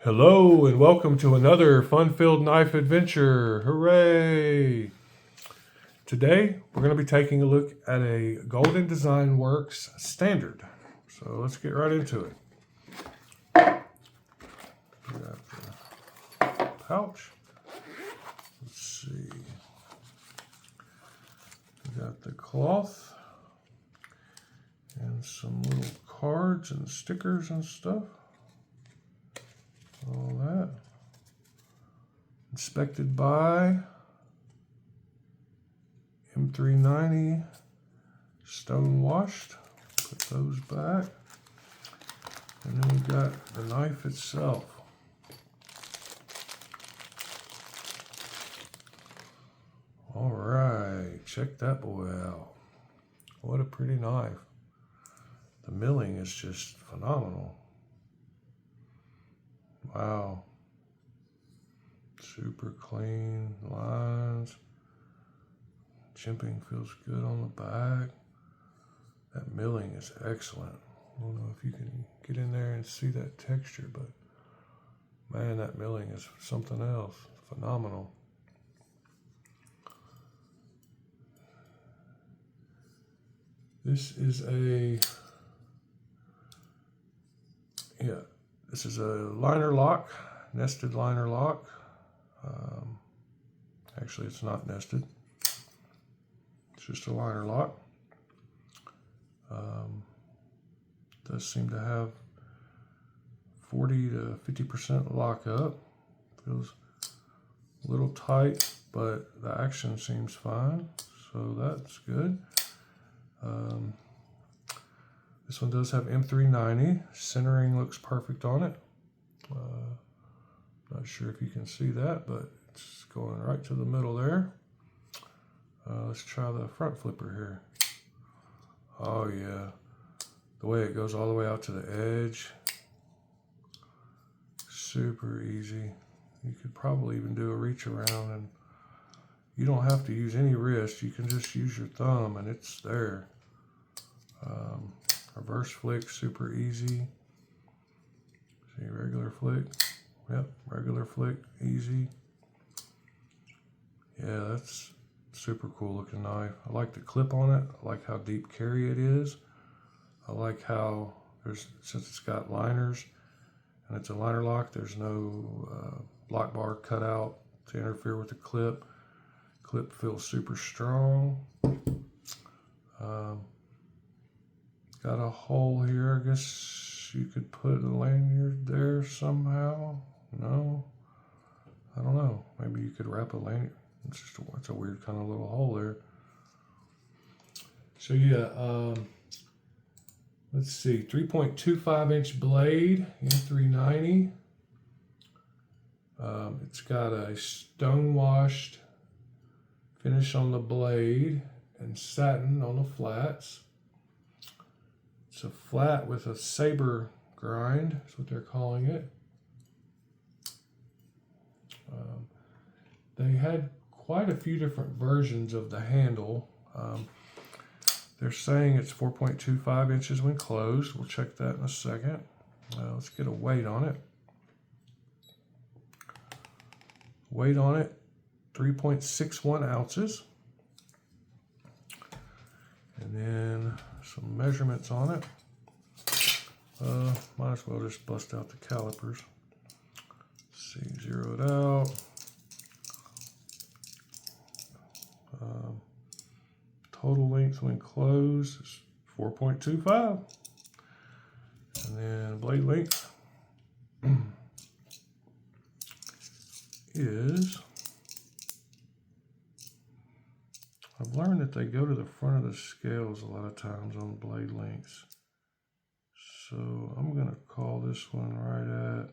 Hello and welcome to another fun-filled knife adventure. Hooray! Today we're going to be taking a look at a Golden Designworks standard. So let's get right into it. We got the pouch. Let's see. We got the cloth and some little cards and stickers and stuff. All that. Inspected by M390, stone washed. Put those back. And then we've got the knife itself. All right, check that boy out. What a pretty knife. The milling is just phenomenal. Wow. Super clean lines. Chimping feels good on the back. That milling is excellent. I don't know if you can get in there and see that texture, but man, that milling is something else. Phenomenal. This is this is a liner lock, nested liner lock. Actually, it's not nested. It's just a liner lock. Does seem to have 40 to 50% lockup. Feels a little tight, but the action seems fine, so that's good. This one does have M390. Centering looks perfect on it. Not sure if you can see that, but it's going right to the middle there. Let's try the front flipper here. Oh yeah, the way it goes all the way out to the edge. Super easy. You could probably even do a reach around and you don't have to use any wrist. You can just use your thumb and it's there. Reverse flick, super easy. See, regular flick. Yep, regular flick, easy. Yeah, that's super cool looking knife. I like the clip on it. I like how deep carry it is. I like how since it's got liners and it's a liner lock, there's no lock bar cut out to interfere with the clip. Clip feels super strong. Got a hole here. I guess you could put a lanyard there somehow. No, I don't know. Maybe you could wrap a lanyard. It's a weird kind of little hole there. So yeah, let's see. 3.25 inch blade, M390. It's got a stone washed finish on the blade and satin on the flats. It's a flat with a saber grind, that's what they're calling it. They had quite a few different versions of the handle. They're saying it's 4.25 inches when closed. We'll check that in a second. Let's get a weight on it. Weight on it, 3.61 ounces. And then some measurements on it. Might as well just bust out the calipers. Let's see, zero it out. Total length when closed is 4.25. And then blade length is, I've learned that they go to the front of the scales a lot of times on blade lengths. So I'm going to call this one right at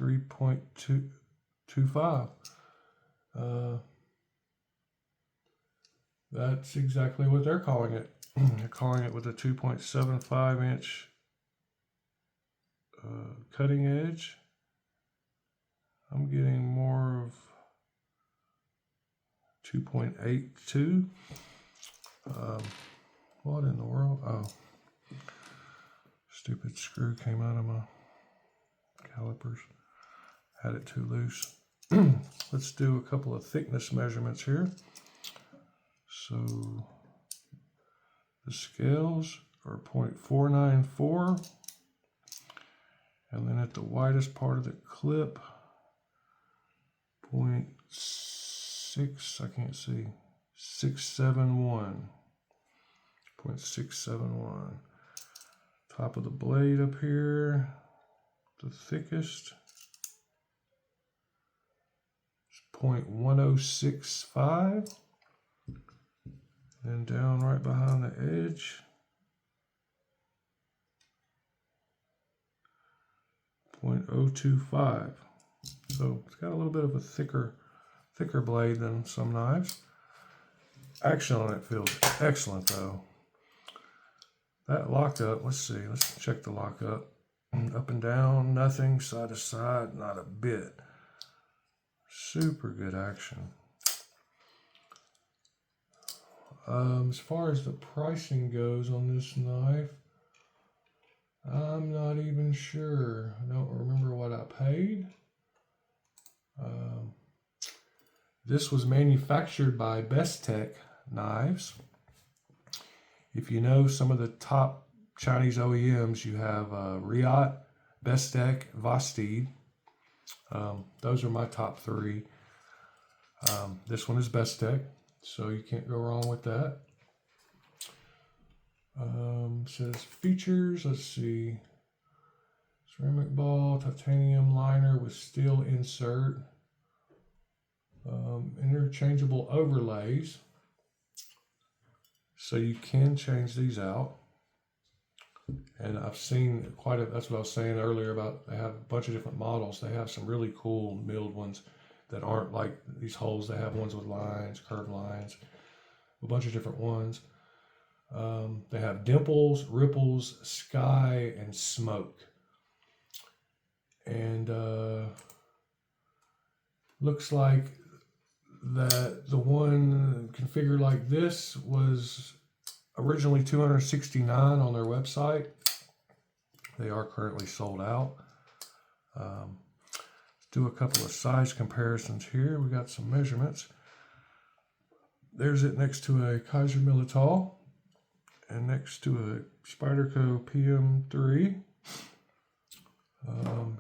3.25. That's exactly what they're calling it. They're calling it with a 2.75 inch cutting edge. I'm getting more of 2.82. What in the world? Oh, stupid screw came out of my calipers. Had it too loose. Let's do a couple of thickness measurements here. So the scales are 0.494, and then at the widest part of the clip, 0.6, I can't see, 671, 0.671. Top of the blade up here, the thickest, 0.1065, and down right behind the edge, 0.025. So it's got a little bit of a thicker blade than some knives. Action on it feels excellent though. That lockup, let's see, let's check the lockup. Up and down, nothing. Side to side, not a bit. Super good action. As far as the pricing goes on this knife, I'm not even sure. I don't remember what I paid. This was manufactured by Bestech Knives. If you know some of the top Chinese OEMs, you have Riot, Bestech, Vosteed. Those are my top three. This one is Bestech, so you can't go wrong with that. Says features, let's see. Ceramic ball, titanium liner with steel insert. Interchangeable overlays. So you can change these out. And I've seen that's what I was saying earlier about they have a bunch of different models. They have some really cool milled ones that aren't like these holes. They have ones with lines, curved lines, a bunch of different ones. They have dimples, ripples, sky, and smoke. And looks like that the one configured like this was originally $269 on their website. They are currently sold out. Let's do a couple of size comparisons here. We got some measurements. There's it next to a Kaiser Militao and next to a Spyderco PM3.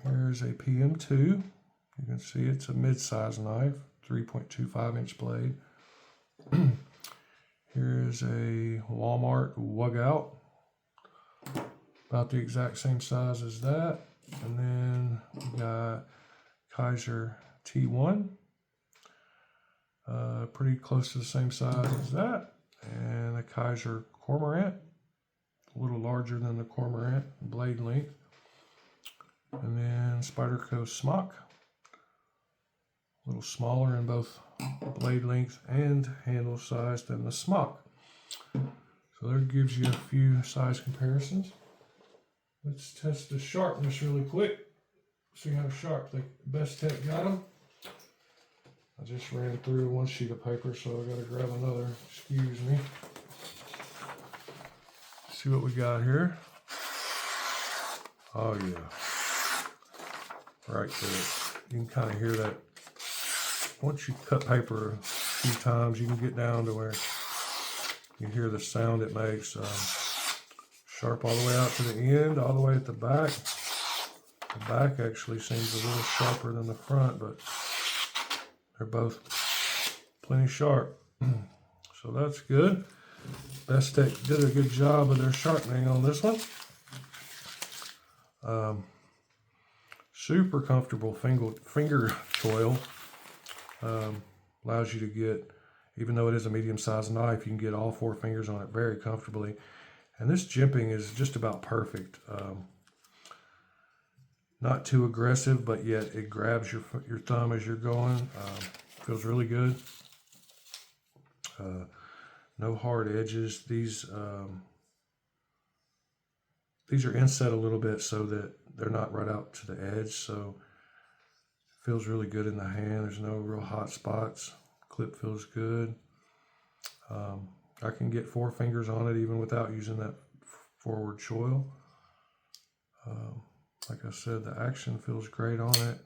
Here's a PM2. You can see it's a mid-size knife, 3.25 inch blade. Here's a Walmart Wugout, about the exact same size as that. And then we got Kaiser T1, pretty close to the same size as that. And a Kaiser Cormorant, a little larger than the Cormorant blade length. And then Spyderco Smock, a little smaller in both blade length and handle size than the Smock. So that gives you a few size comparisons. Let's test the sharpness really quick. See how sharp the Bestech got them. I just ran through one sheet of paper, so I gotta grab another. Excuse me. See what we got here. Oh yeah. Right there. You can kind of hear that. Once you cut paper a few times, you can get down to where you hear the sound it makes. Sharp all the way out to the end, all the way at the back. The back actually seems a little sharper than the front, but they're both plenty sharp. So that's good. Bestech did a good job of their sharpening on this one. Super comfortable finger choil. Allows you to get, even though it is a medium-sized knife, you can get all 4 fingers on it very comfortably. And this jimping is just about perfect. Not too aggressive, but yet it grabs your thumb as you're going. Feels really good. No hard edges. These are inset a little bit so that they're not right out to the edge. So it feels really good in the hand. There's no real hot spots. Clip feels good. I can get 4 fingers on it even without using that forward choil. Like I said, the action feels great on it.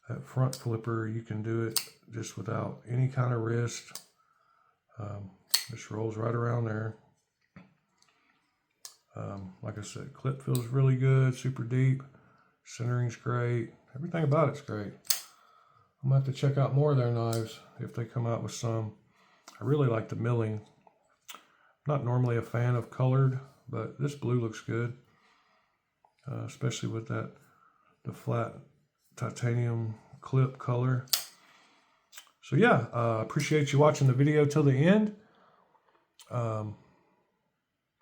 That front flipper, you can do it just without any kind of wrist. Just rolls right around there. Like I said, clip feels really good, super deep. Centering's great. Everything about it's great. I'm gonna have to check out more of their knives if they come out with some. I really like the milling. I'm not normally a fan of colored, but this blue looks good, especially with the flat titanium clip color. So yeah, appreciate you watching the video till the end.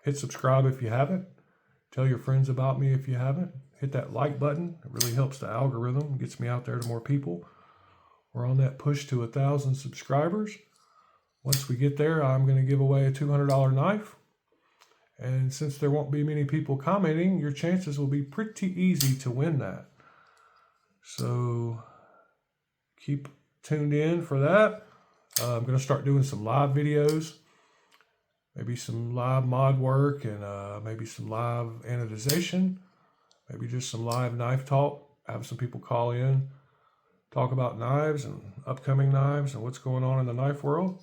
Hit subscribe if you haven't. Tell your friends about me if you haven't. Hit that like button. It really helps the algorithm, gets me out there to more people. We're on that push to 1,000 subscribers. Once we get there, I'm going to give away a $200 knife. And since there won't be many people commenting, your chances will be pretty easy to win that. So keep tuned in for that. I'm going to start doing some live videos. Maybe some live mod work and maybe some live anodization. Maybe just some live knife talk. Have some people call in, talk about knives and upcoming knives and what's going on in the knife world.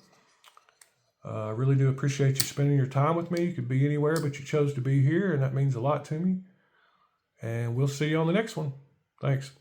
I really do appreciate you spending your time with me. You could be anywhere, but you chose to be here, and that means a lot to me. And we'll see you on the next one. Thanks.